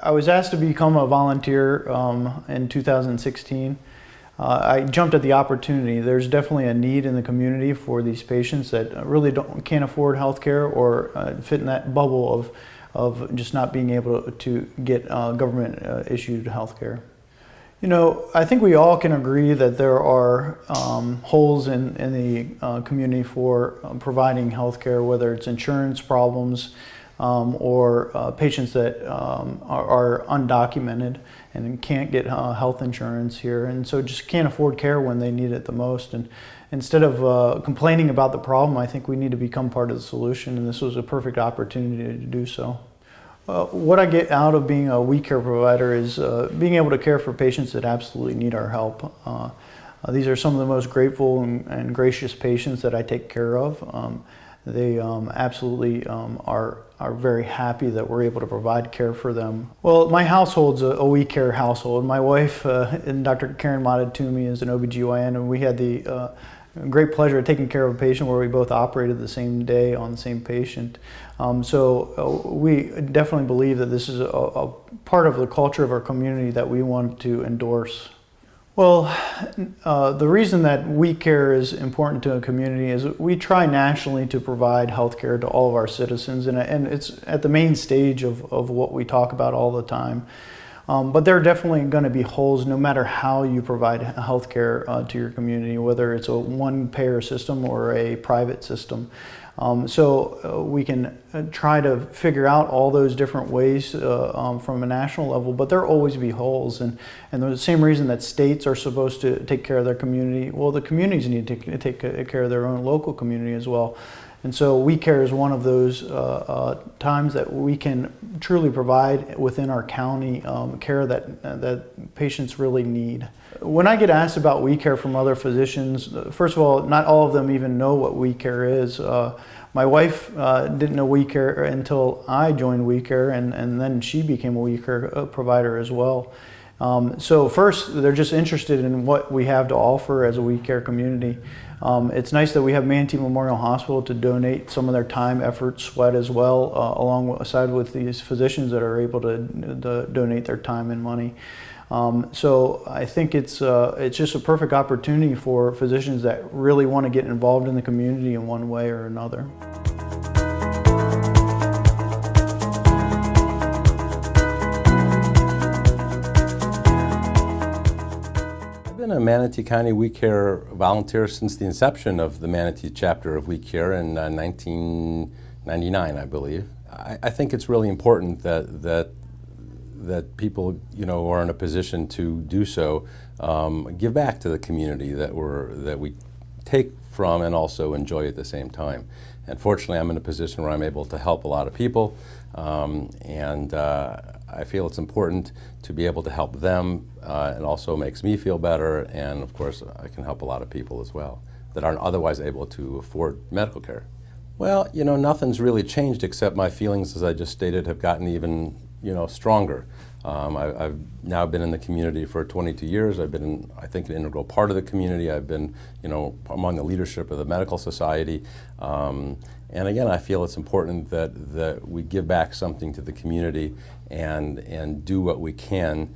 I was asked to become a volunteer in 2016. I jumped at the opportunity. There's definitely a need in the community for these patients that really can't afford health care or fit in that bubble of just not being able to get government issued health care. You know, I think we all can agree that there are holes in the community for providing health care, whether it's insurance problems or patients that are undocumented and can't get health insurance here, and so just can't afford care when they need it the most. And instead of complaining about the problem, I think we need to become part of the solution, and this was a perfect opportunity to do so. What I get out of being a We Care provider is being able to care for patients that absolutely need our help. These are some of the most grateful and gracious patients that I take care of. They absolutely are very happy that we're able to provide care for them. Well, my household's a We Care household. My wife and Dr. Care Manatee is an OBGYN, and we had the great pleasure of taking care of a patient where we both operated the same day on the same patient. So we definitely believe that this is a part of the culture of our community that we want to endorse. Well, the reason that We Care is important to a community is we try nationally to provide health care to all of our citizens, and it's at the main stage of what we talk about all the time. But there are definitely going to be holes no matter how you provide health care to your community, whether it's a one-payer system or a private system. So we can try to figure out all those different ways from a national level, but there will always be holes. And the same reason that states are supposed to take care of their community, well, the communities need to take care of their own local community as well. And so We Care is one of those times that we can truly provide within our county care that patients really need. When I get asked about We Care from other physicians, first of all, not all of them even know what We Care is. My wife didn't know We Care until I joined We Care, and then she became a We Care provider as well. So first, they're just interested in what we have to offer as a We Care community. It's nice that we have Manatee Memorial Hospital to donate some of their time, effort, sweat as well, alongside with these physicians that are able to donate their time and money. So I think it's just a perfect opportunity for physicians that really want to get involved in the community in one way or another. I've been a Manatee County We Care volunteer since the inception of the Manatee chapter of We Care in 1999, I believe. I think it's really important that people, you know, who are in a position to do so, give back to the community that we take from and also enjoy at the same time. And fortunately, I'm in a position where I'm able to help a lot of people, and I feel it's important to be able to help them. It also makes me feel better, and of course, I can help a lot of people as well that aren't otherwise able to afford medical care. Well, you know, nothing's really changed except my feelings, as I just stated, have gotten even, you know, stronger. I've now been in the community for 22 years. I've been, I think, an integral part of the community. I've been, you know, among the leadership of the medical society. And again, I feel it's important that we give back something to the community and do what we can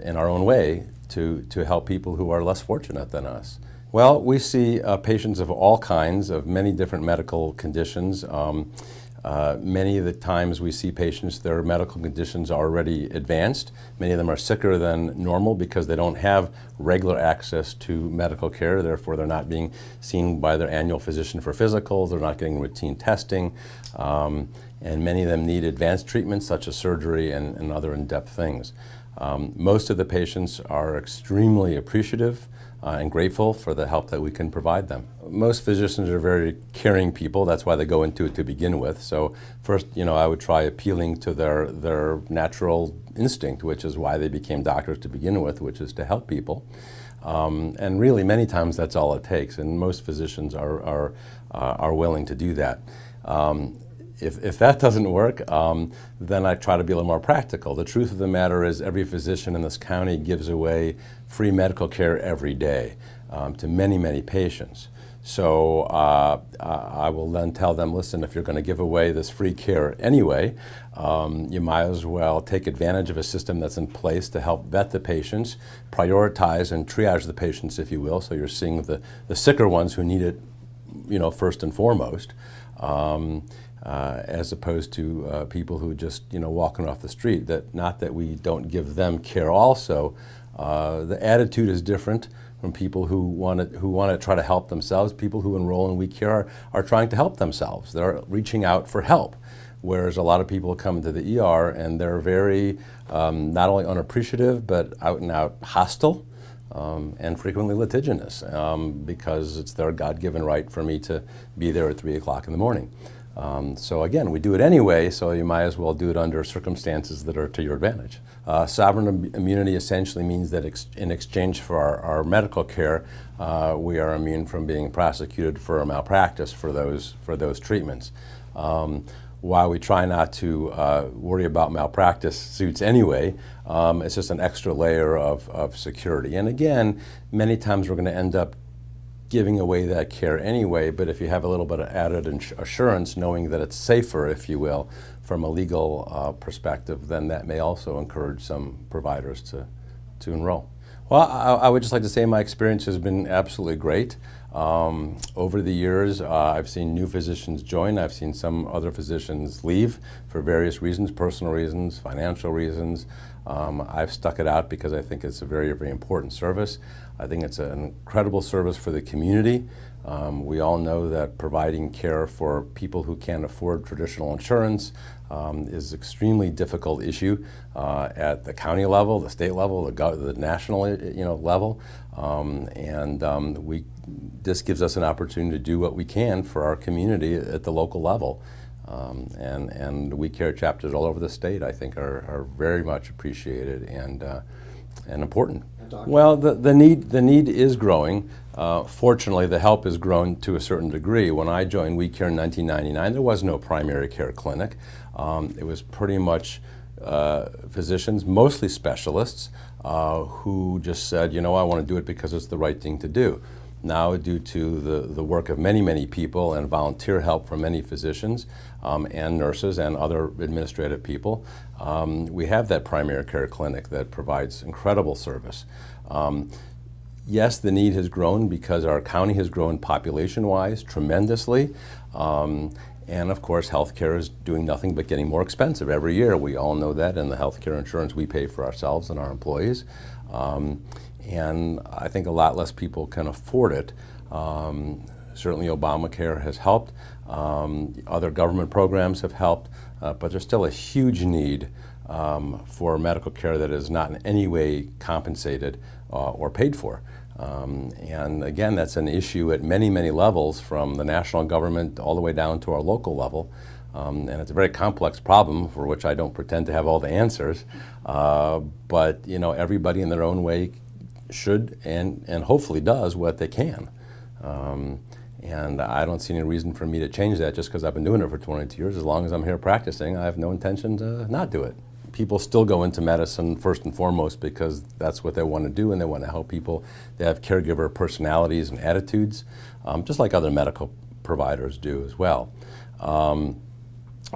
in our own way to help people who are less fortunate than us. Well, we see patients of all kinds, of many different medical conditions. Many of the times we see patients, their medical conditions are already advanced. Many of them are sicker than normal because they don't have regular access to medical care. Therefore, they're not being seen by their annual physician for physicals. They're not getting routine testing. And many of them need advanced treatments such as surgery and other in-depth things. Most of the patients are extremely appreciative and grateful for the help that we can provide them. Most physicians are very caring people. That's why they go into it to begin with. So first, you know, I would try appealing to their natural instinct, which is why they became doctors to begin with, which is to help people. And really, many times that's all it takes, and most physicians are willing to do that. If that doesn't work, then I try to be a little more practical. The truth of the matter is every physician in this county gives away free medical care every day to many, many patients. So I will then tell them, listen, if you're going to give away this free care anyway, you might as well take advantage of a system that's in place to help vet the patients, prioritize and triage the patients, if you will. So you're seeing the sicker ones who need it, first and foremost, as opposed to people who just, walking off the street. Not that we don't give them care also. The attitude is different from people who want to try to help themselves. People who enroll in We Care are trying to help themselves. They're reaching out for help, whereas a lot of people come into the ER and they're very not only unappreciative but out and out hostile and frequently litigious because it's their God-given right for me to be there at 3 o'clock in the morning. So again, we do it anyway, so you might as well do it under circumstances that are to your advantage. Sovereign immunity essentially means that in exchange for our medical care, we are immune from being prosecuted for a malpractice for those treatments. While we try not to worry about malpractice suits anyway, it's just an extra layer of security. And again, many times we're going to end up giving away that care anyway, but if you have a little bit of added assurance, knowing that it's safer, if you will, from a legal perspective, then that may also encourage some providers to enroll. Well, I would just like to say my experience has been absolutely great. Over the years, I've seen new physicians join. I've seen some other physicians leave for various reasons, personal reasons, financial reasons. I've stuck it out because I think it's a very, very important service. I think it's an incredible service for the community. We all know that providing care for people who can't afford traditional insurance is an extremely difficult issue at the county level, the state level, the national level. This gives us an opportunity to do what we can for our community at the local level. And We Care chapters all over the state, I think, are very much appreciated and important. Well, the need is growing. Fortunately, the help has grown to a certain degree. When I joined We Care in 1999, there was no primary care clinic. It was pretty much physicians, mostly specialists, who just said, I want to do it because it's the right thing to do. Now, due to the work of many, many people and volunteer help from many physicians and nurses and other administrative people, we have that primary care clinic that provides incredible service. Yes, the need has grown because our county has grown population-wise tremendously. And of course, healthcare is doing nothing but getting more expensive every year. We all know that, and the healthcare insurance we pay for ourselves and our employees. And I think a lot less people can afford it. Certainly Obamacare has helped. Other government programs have helped, but there's still a huge need for medical care that is not in any way compensated or paid for. And again, that's an issue at many, many levels, from the national government all the way down to our local level. And it's a very complex problem for which I don't pretend to have all the answers. But everybody in their own way should and hopefully does what they can. And I don't see any reason for me to change that just because I've been doing it for 22 years. As long as I'm here practicing, I have no intention to not do it. People still go into medicine first and foremost because that's what they want to do, and they want to help people. They have caregiver personalities and attitudes, just like other medical providers do as well.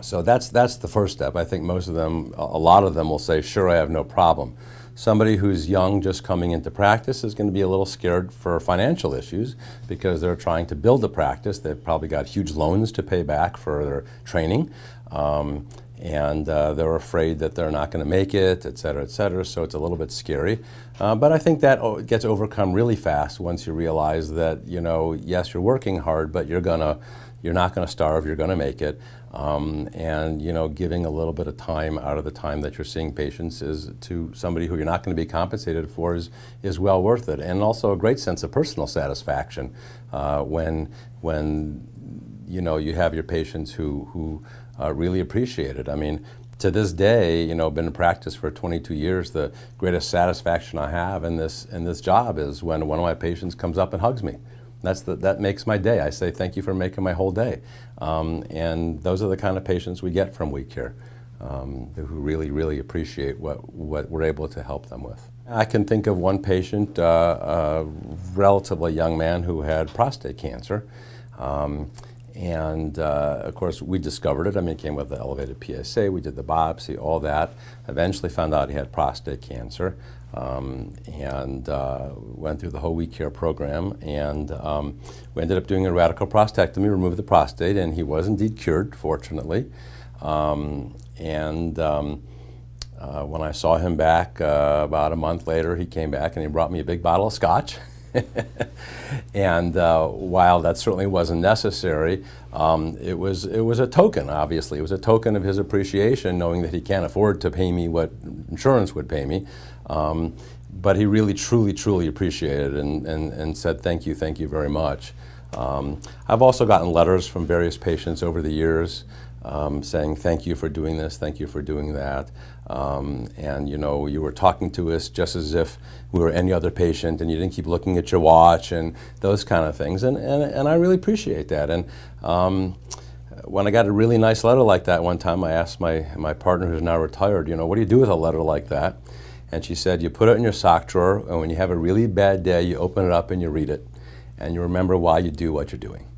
So that's the first step. I think most of them, a lot of them will say, sure, I have no problem. Somebody who's young, just coming into practice, is going to be a little scared for financial issues because they're trying to build a practice. They've probably got huge loans to pay back for their training. And they're afraid that they're not going to make it, et cetera, so it's a little bit scary. But I think that gets overcome really fast once you realize that, yes, you're working hard, but you're not going to starve, you're going to make it. And giving a little bit of time out of the time that you're seeing patients is to somebody who you're not going to be compensated for is well worth it. And also a great sense of personal satisfaction when you have your patients who really appreciate it. I mean, to this day, been in practice for 22 years, the greatest satisfaction I have in this job is when one of my patients comes up and hugs me. That makes my day. I say, thank you for making my whole day. And those are the kind of patients we get from We Care, who really, really appreciate what we're able to help them with. I can think of one patient, a relatively young man who had prostate cancer. Of course, we discovered it. I mean, it came with the elevated PSA. We did the biopsy, all that. Eventually found out he had prostate cancer, went through the whole We Care program. We ended up doing a radical prostatectomy, removed the prostate, and he was indeed cured, fortunately. When I saw him back about a month later, he came back and he brought me a big bottle of scotch. While that certainly wasn't necessary, it was a token, obviously. It was a token of his appreciation, knowing that he can't afford to pay me what insurance would pay me. But he really, truly appreciated it and said, thank you very much. I've also gotten letters from various patients over the years saying, thank you for doing this, thank you for doing that. You were talking to us just as if we were any other patient, and you didn't keep looking at your watch and those kind of things. And I really appreciate that. And when I got a really nice letter like that one time, I asked my partner, who's now retired, what do you do with a letter like that? And she said, you put it in your sock drawer, and when you have a really bad day, you open it up and you read it, and you remember why you do what you're doing.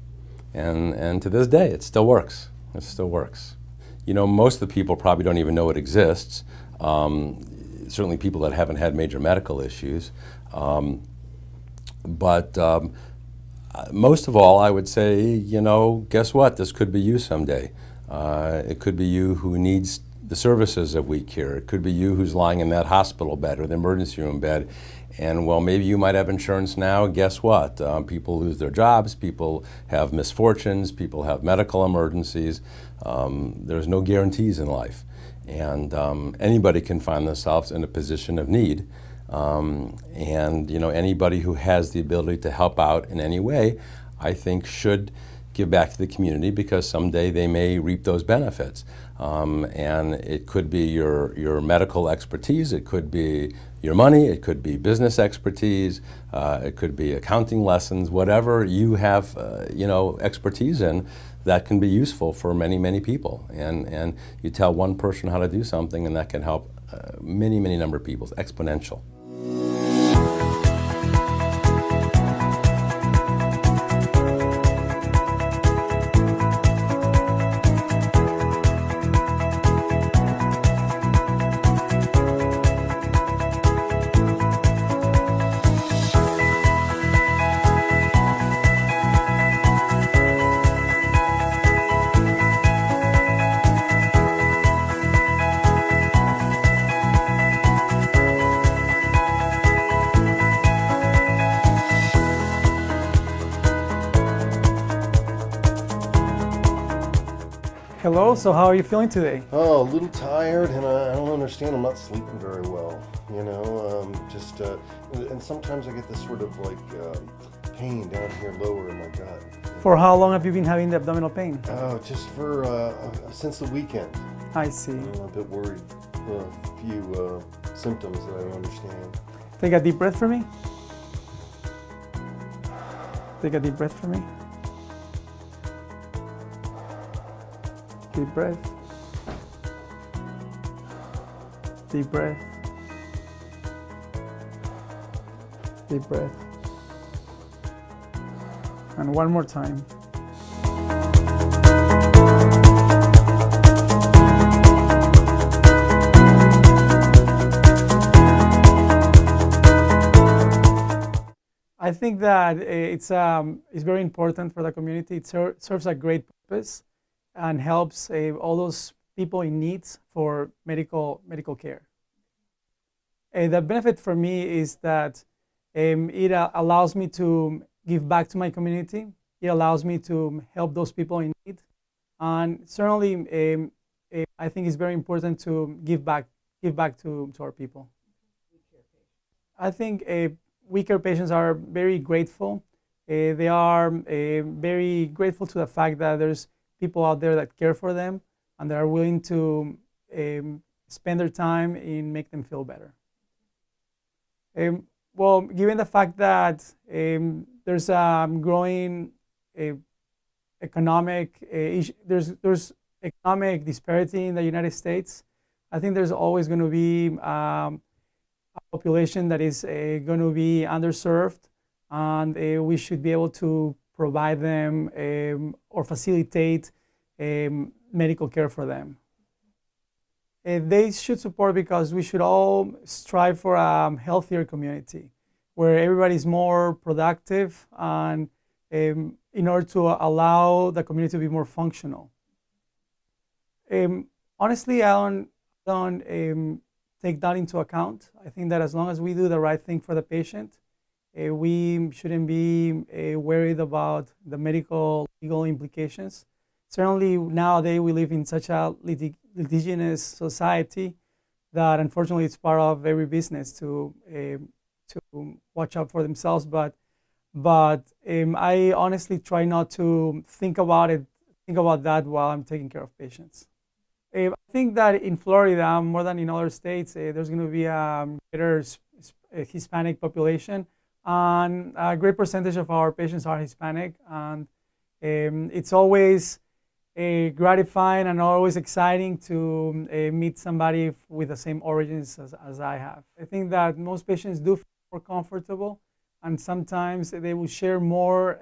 And to this day, it still works. It still works. Most of the people probably don't even know it exists. Certainly people that haven't had major medical issues. Most of all, I would say, guess what? This could be you someday. It could be you who needs the services of We Care. It could be you who's lying in that hospital bed or the emergency room bed. And well, maybe you might have insurance now. Guess what? People lose their jobs, people have misfortunes, people have medical emergencies. There's no guarantees in life. And anybody can find themselves in a position of need. Anybody who has the ability to help out in any way, I think should give back to the community, because someday they may reap those benefits. And it could be your medical expertise, it could be your money, it could be business expertise, it could be accounting lessons, whatever you have expertise in that can be useful for many people. And you tell one person how to do something, and that can help many number of people. It's exponential. Hello, so how are you feeling today? Oh, a little tired, and I don't understand. I'm not sleeping very well, and sometimes I get this sort of pain down here lower in my gut. For how long have you been having the abdominal pain? Oh, just for since the weekend. I see. I'm a bit worried. A few symptoms that I don't understand. Take a deep breath for me. Take a deep breath for me. Deep breath. Deep breath. Deep breath. And one more time. I think that it's very important for the community. It serves a great purpose and helps all those people in need for medical care. The benefit for me is that it allows me to give back to my community. It allows me to help those people in need, and certainly I think it's very important to give back to our people. I think We Care patients are very grateful. They are very grateful to the fact that there's people out there that care for them and they are willing to spend their time and make them feel better. Well, given the fact that there's a growing economic issue, there's economic disparity in the United States, I think there's always going to be a population that is going to be underserved, and we should be able to provide them or facilitate medical care for them. They should support because we should all strive for a healthier community where everybody is more productive and in order to allow the community to be more functional. Honestly, I don't take that into account. I think that as long as we do the right thing for the patient, we shouldn't be worried about the legal implications. Certainly nowadays we live in such a litigious society that unfortunately it's part of every business to watch out for themselves. But I honestly try not to think about that while I'm taking care of patients. I think that in Florida, more than in other states, there's going to be a greater Hispanic population, and a great percentage of our patients are Hispanic, and it's always gratifying and always exciting to meet somebody with the same origins as I have. I think that most patients do feel more comfortable, and sometimes they will share more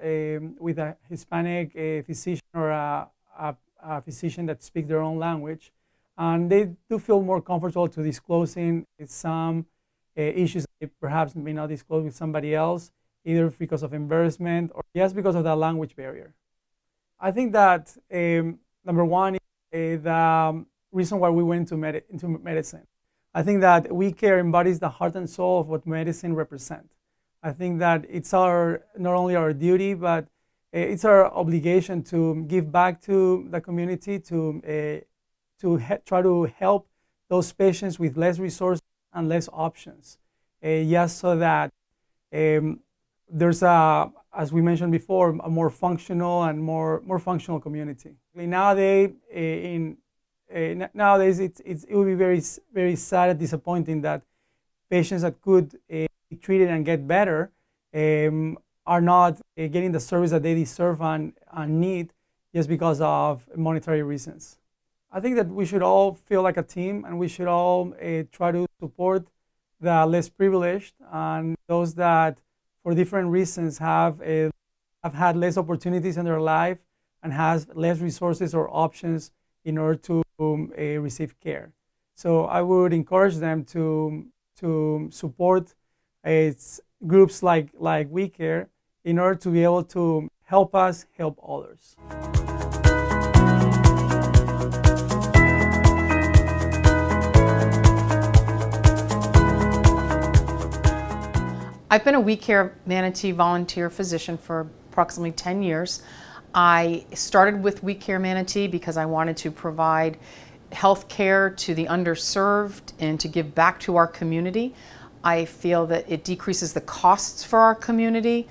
with a Hispanic physician or a physician that speaks their own language, and they do feel more comfortable to disclosing some issues that they perhaps may not disclose with somebody else, either because of embarrassment or just because of that language barrier. I think that number one is the reason why we went into medicine. I think that We Care embodies the heart and soul of what medicine represents. I think that it's not only our duty, but it's our obligation to give back to the community, to try to help those patients with less resources and less options, just so that there's as we mentioned before, a more functional and more functional community. Nowadays, it would be very, very sad and disappointing that patients that could be treated and get better are not getting the service that they deserve and need just because of monetary reasons. I think that we should all feel like a team, and we should all try to support the less privileged and those that, for different reasons, have had less opportunities in their life and has less resources or options in order to receive care. So I would encourage them to support groups like We Care in order to be able to help us help others. I've been a We Care Manatee volunteer physician for approximately 10 years. I started with We Care Manatee because I wanted to provide health care to the underserved and to give back to our community. I feel that it decreases the costs for our community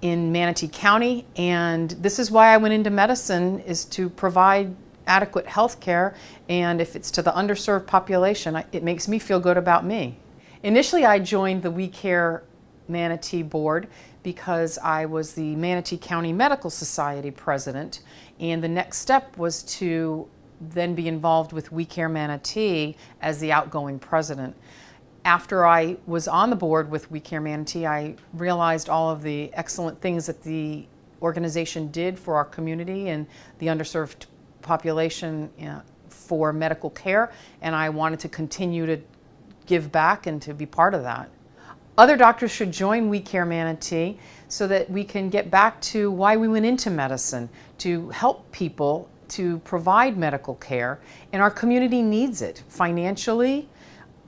in Manatee County, and this is why I went into medicine, is to provide adequate health care, and if it's to the underserved population, it makes me feel good about me. Initially, I joined the We Care Manatee board because I was the Manatee County Medical Society president, and the next step was to then be involved with We Care Manatee as the outgoing president. After I was on the board with We Care Manatee, I realized all of the excellent things that the organization did for our community and the underserved population for medical care, and I wanted to continue to give back and to be part of that. Other doctors should join We Care Manatee so that we can get back to why we went into medicine, to help people, to provide medical care, and our community needs it financially.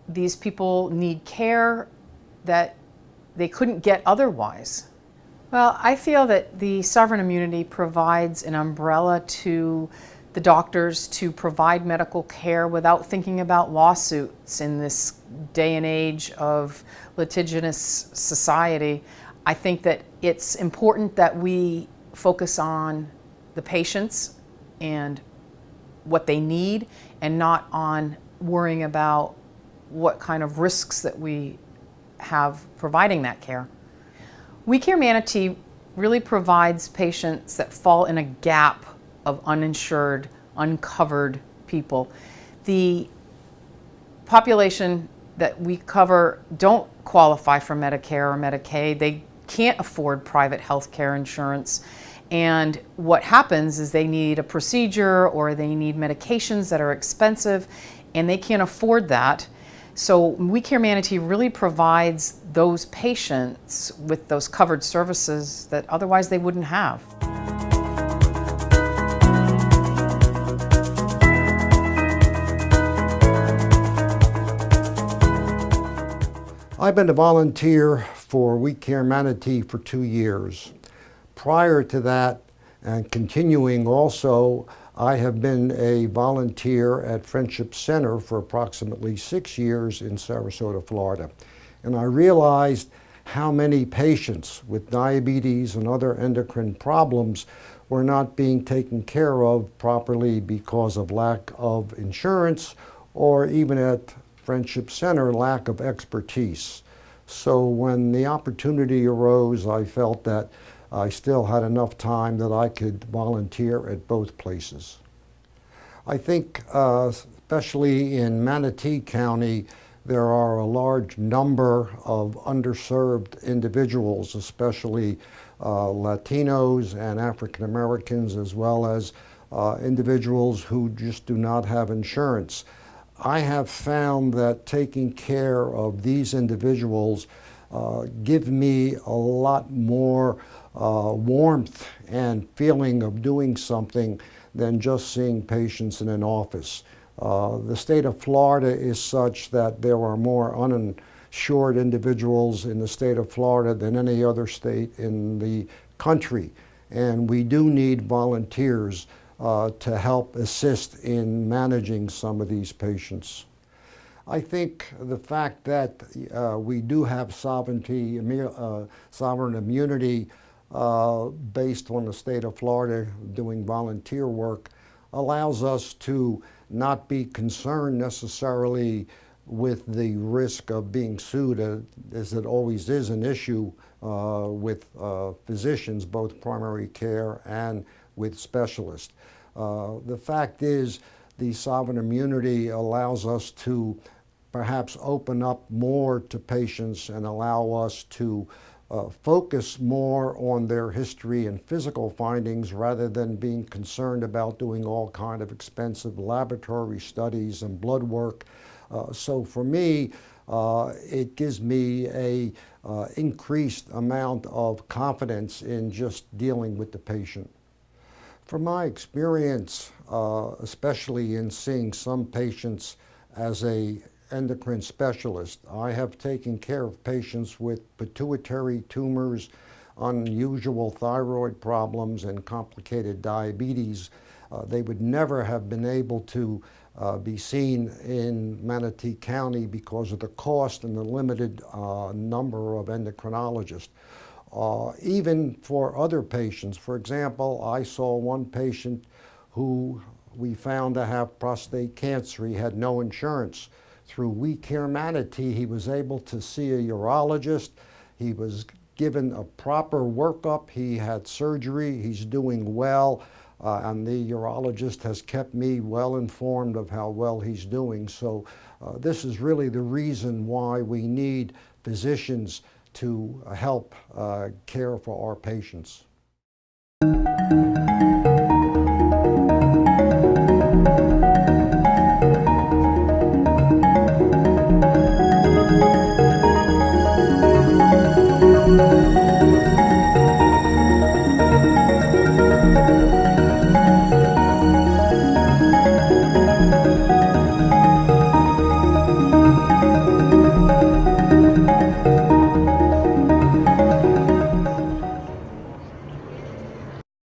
These people need care that they couldn't get otherwise. Well, I feel that the sovereign immunity provides an umbrella to the doctors to provide medical care without thinking about lawsuits in this day and age of litigious society. I think that it's important that we focus on the patients and what they need and not on worrying about what kind of risks that we have providing that care. We Care Manatee really provides patients that fall in a gap of uninsured, uncovered people. The population that we cover don't qualify for Medicare or Medicaid. They can't afford private health care insurance. And what happens is they need a procedure or they need medications that are expensive and they can't afford that. So We Care Manatee really provides those patients with those covered services that otherwise they wouldn't have. I've been a volunteer for We Care Manatee for 2 years. Prior to that, and continuing also, I have been a volunteer at Friendship Center for approximately 6 years in Sarasota, Florida. And I realized how many patients with diabetes and other endocrine problems were not being taken care of properly because of lack of insurance, or even at Friendship Center, lack of expertise. So when the opportunity arose, I felt that I still had enough time that I could volunteer at both places. I think especially in Manatee County, there are a large number of underserved individuals, especially Latinos and African Americans, as well as individuals who just do not have insurance. I have found that taking care of these individuals give me a lot more warmth and feeling of doing something than just seeing patients in an office. The state of Florida is such that there are more uninsured individuals in the state of Florida than any other state in the country. And we do need volunteers to help assist in managing some of these patients. I think the fact that we do have sovereign immunity based on the state of Florida doing volunteer work allows us to not be concerned necessarily with the risk of being sued, as it always is an issue with physicians, both primary care and with specialists. The fact is, the sovereign immunity allows us to perhaps open up more to patients and allow us to focus more on their history and physical findings rather than being concerned about doing all kind of expensive laboratory studies and blood work. So for me, it gives me a increased amount of confidence in just dealing with the patient. From my experience, especially in seeing some patients as a endocrine specialist, I have taken care of patients with pituitary tumors, unusual thyroid problems, and complicated diabetes. They would never have been able to be seen in Manatee County because of the cost and the limited number of endocrinologists. Even for other patients, for example, I saw one patient who we found to have prostate cancer. He had no insurance. Through We Care Manatee, he was able to see a urologist. He was given a proper workup. He had surgery. He's doing well. And the urologist has kept me well informed of how well he's doing. So this is really the reason why we need physicians to help care for our patients.